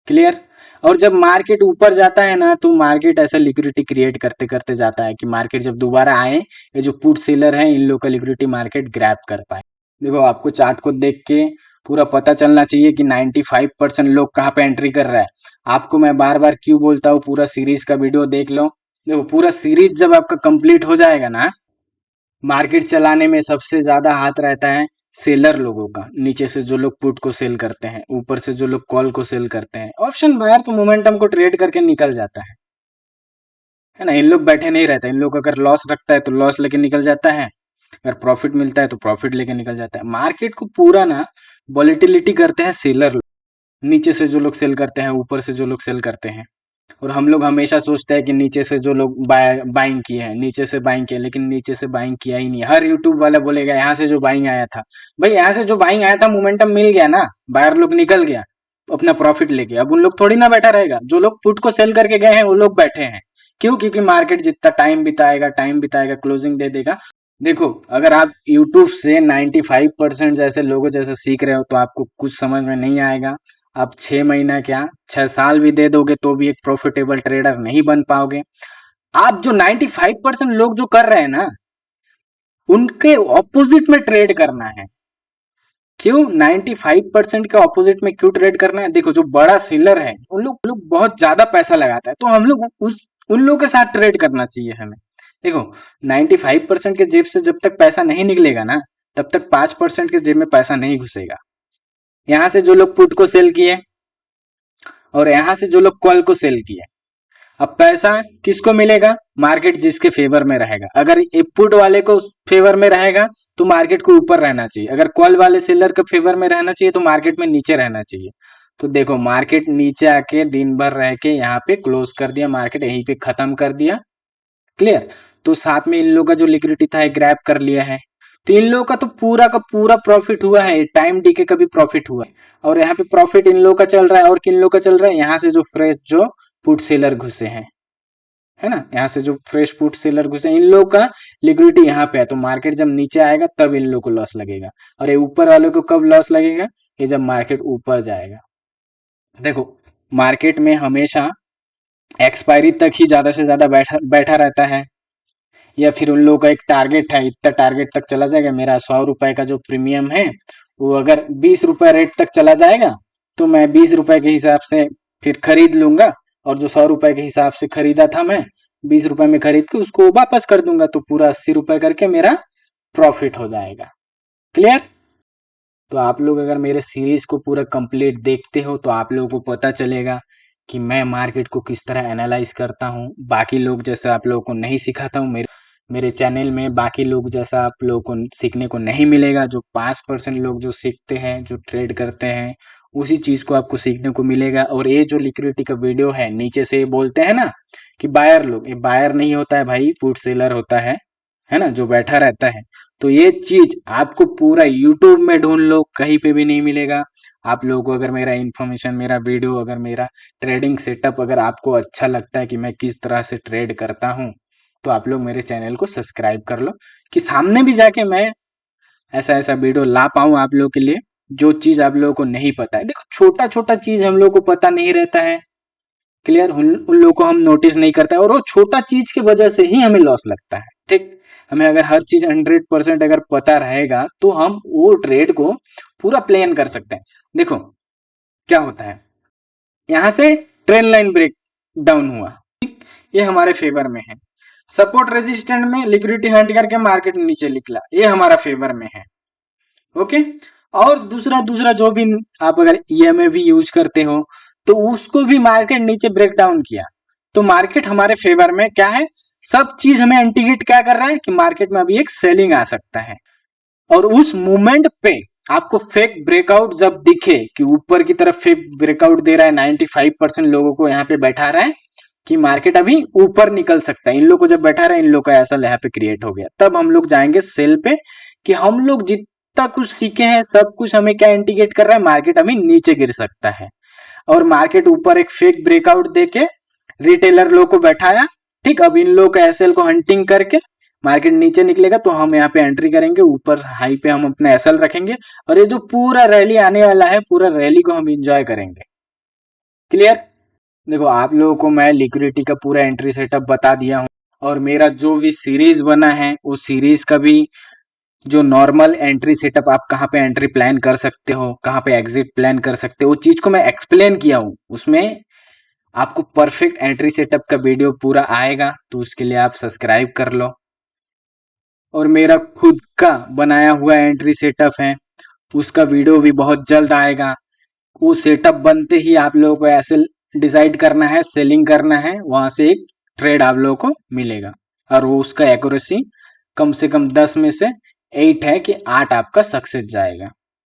क्लियर? और जब मार्केट ऊपर जाता है ना, तो मार्केट ऐसा लिक्विडिटी क्रिएट करते करते जाता है कि मार्केट जब दोबारा आए, ये जो पुट सेलर है इन लोग का लिक्विडिटी मार्केट ग्रैब कर पाए। देखो आपको चार्ट को देख के पूरा पता चलना चाहिए कि 95% लोग कहाँ पे एंट्री कर रहा है। आपको मैं बार बार क्यों बोलता हूँ, पूरा सीरीज का वीडियो देख लो। देखो पूरा सीरीज जब आपका कंप्लीट हो जाएगा ना, मार्केट चलाने में सबसे ज्यादा हाथ रहता है सेलर लोगों का। नीचे से जो लोग पुट को सेल करते हैं, ऊपर से जो लोग कॉल को सेल करते हैं। ऑप्शन बायर तो मोमेंटम को ट्रेड करके निकल जाता है। है ना। इन लोग बैठे नहीं रहते, इन लोग अगर लॉस रखता है तो लॉस लेके निकल जाता है, अगर प्रॉफिट मिलता है तो प्रॉफिट लेके निकल जाता है। मार्केट को पूरा ना वॉलेटिलिटी करते हैं सेलर, नीचे से जो लोग सेल करते हैं, ऊपर से जो लोग सेल करते हैं। और हम लोग हमेशा सोचते हैं कि नीचे से जो लोग बाइंग किए हैं, नीचे से बाइंग किया, लेकिन नीचे से बाइंग किया ही नहीं। हर यूट्यूब वाला बोलेगा यहाँ से जो बाइंग आया था, भाई यहाँ से जो बाइंग आया था मोमेंटम मिल गया ना, बायर लोग निकल गया अपना प्रॉफिट लेके। अब उन लोग थोड़ी ना बैठा रहेगा, जो लोग पुट को सेल करके गए हैं वो लोग बैठे हैं। क्यों? क्योंकि मार्केट जितना टाइम बिताएगा क्लोजिंग दे देगा। देखो, अगर आप यूट्यूब से 95% जैसे लोगों जैसे सीख रहे हो तो आपको कुछ समझ में नहीं आएगा। आप 6 महीना क्या 6 साल भी दे दोगे तो भी एक प्रॉफिटेबल ट्रेडर नहीं बन पाओगे। आप जो 95% लोग जो कर रहे हैं ना, उनके ऑपोजिट में ट्रेड करना है। क्यों 95% के ऑपोजिट में क्यों ट्रेड करना है? देखो, जो बड़ा सेलर है उन लोग बहुत ज्यादा पैसा लगाता है, तो हम लोग उन लोगों के साथ ट्रेड करना चाहिए हमें। देखो, 95% के जेब से जब तक पैसा नहीं निकलेगा ना, तब तक 5% के जेब में पैसा नहीं घुसेगा। यहाँ से जो लोग पुट को सेल किए और यहाँ से जो लोग कॉल को सेल किए, अब पैसा किसको मिलेगा? मार्केट जिसके फेवर में रहेगा। अगर ये पुट वाले को फेवर में रहेगा तो मार्केट को ऊपर रहना चाहिए, अगर कॉल वाले सेलर के फेवर में रहना चाहिए तो मार्केट में नीचे रहना चाहिए। तो देखो, मार्केट नीचे आके दिन भर रह के यहाँ पे क्लोज कर दिया, मार्केट यहीं पे खत्म कर दिया। क्लियर? तो साथ में इन लोगों का जो लिक्विडिटी था ग्रैब कर लिया है, तो इन लोगों का तो पूरा का पूरा प्रॉफिट हुआ है, टाइम डीके का भी प्रॉफिट हुआ है। और यहाँ पे प्रॉफिट इन लोगों का चल रहा है, और किन लोगों का चल रहा है? यहाँ से जो फ्रेश जो पुट सेलर घुसे हैं, है ना, यहाँ से जो फ्रेश पुट सेलर घुसे, इन लोग का लिक्विडिटी यहाँ पे है। तो मार्केट जब नीचे आएगा तब इन लोग को लॉस लगेगा, और ये ऊपर वालों को कब लॉस लगेगा? ये जब मार्केट ऊपर जाएगा। देखो, मार्केट में हमेशा एक्सपायरी तक ही ज्यादा से ज्यादा बैठा बैठा रहता है, या फिर उन लोगों का एक टारगेट है, इतना टारगेट तक चला जाएगा। मेरा 100 रुपए का जो प्रीमियम है वो अगर 20 रुपए रेट तक चला जाएगा तो मैं 20 रुपए के हिसाब से फिर खरीद लूंगा, और जो 100 रुपए के हिसाब से खरीदा था मैं 20 रुपए में खरीद के उसको वापस कर दूंगा, तो पूरा 80 रुपए करके मेरा प्रॉफिट हो जाएगा। क्लियर? तो आप लोग अगर मेरे सीरीज को पूरा कंप्लीट देखते हो तो आप लोगों को पता चलेगा कि मैं मार्केट को किस तरह एनालाइज करता हूँ। बाकी लोग जैसे आप लोगों को नहीं सिखाता हूँ, मेरे चैनल में बाकी लोग जैसा आप लोगों को सीखने को नहीं मिलेगा। जो 5% लोग जो सीखते हैं, जो ट्रेड करते हैं, उसी चीज को आपको सीखने को मिलेगा। और ये जो लिक्विडिटी का वीडियो है, नीचे से बोलते हैं ना कि बायर लोग, ये बायर नहीं होता है भाई, पुट सेलर होता है ना, जो बैठा रहता है। तो ये चीज आपको पूरा यूट्यूब में ढूंढ लो, कहीं पे भी नहीं मिलेगा। आप लोगों को अगर मेरा इन्फॉर्मेशन, मेरा वीडियो, अगर मेरा ट्रेडिंग सेटअप अगर आपको अच्छा लगता है कि मैं किस तरह से ट्रेड करता हूँ, तो आप लोग मेरे चैनल को सब्सक्राइब कर लो, कि सामने भी जाके मैं ऐसा ऐसा वीडियो ला पाऊँ आप लोगों के लिए, जो चीज आप लोगों को नहीं पता है। देखो, छोटा छोटा चीज हम लोग को पता नहीं रहता है। क्लियर? उन लोगों को हम नोटिस नहीं करता है, और वो छोटा चीज की वजह से ही हमें लॉस लगता है। ठीक? हमें अगर हर चीज 100% अगर पता रहेगा तो हम वो ट्रेड को पूरा प्लान कर सकते हैं। देखो, क्या होता है, यहाँ से ट्रेंड लाइन ब्रेक डाउन हुआ, ये हमारे फेवर में है। सपोर्ट रेजिस्टेंट में लिक्विडिटी हंट करके मार्केट नीचे निकला, ये हमारा फेवर में है। ओके? और दूसरा दूसरा जो भी आप अगर ईएमए भी यूज करते हो तो उसको भी मार्केट नीचे ब्रेक डाउन किया, तो मार्केट हमारे फेवर में क्या है? सब चीज हमें इंडिकेट क्या कर रहा है कि मार्केट में अभी एक सेलिंग आ सकता है। और उस मोमेंट पे आपको फेक ब्रेकआउट जब दिखे कि ऊपर की तरफ फेक ब्रेकआउट दे रहा है, 95% लोगों को यहाँ पे बैठा रहा है कि मार्केट अभी ऊपर निकल सकता है, इन लोग को जब बैठा रहा है, इन लोग का ऐसा यहाँ पे क्रिएट हो गया, तब हम लोग जाएंगे सेल पे, कि हम लोग जितना कुछ सीखे हैं सब कुछ हमें क्या इंडिकेट कर रहा है, मार्केट अभी नीचे गिर सकता है। और मार्केट ऊपर एक फेक ब्रेकआउट देके रिटेलर लोग को बैठाया। ठीक? अब इन लोग का एसएल को हंटिंग करके मार्केट नीचे निकलेगा तो हम यहाँ पे एंट्री करेंगे, ऊपर हाई पे हम अपना एसएल रखेंगे, और ये जो पूरा रैली आने वाला है, पूरा रैली को हम इंजॉय करेंगे। क्लियर? देखो, आप लोगों को मैं लिक्विडिटी का पूरा एंट्री सेटअप बता दिया हूँ, और मेरा जो भी सीरीज बना है उस सीरीज का भी जो नॉर्मल एंट्री सेटअप, आप कहाँ पे एंट्री प्लान कर सकते हो, कहाँ पे एग्जिट प्लान कर सकते हो, वो चीज को मैं एक्सप्लेन किया हूँ। उसमें आपको परफेक्ट एंट्री सेटअप का वीडियो पूरा आएगा, तो उसके लिए आप सब्सक्राइब कर लो। और मेरा खुद का बनाया हुआ एंट्री सेटअप है, उसका वीडियो भी बहुत जल्द आएगा। वो सेटअप बनते ही आप लोगों को ऐसे डिसाइड करना है, सेलिंग करना है, वहां से एक ट्रेड आप लोगों को मिलेगा। और वो उसका एक्यूरेसी कम से कम 10 में से 8 है कि 8 आपका सक्सेस जाएगा।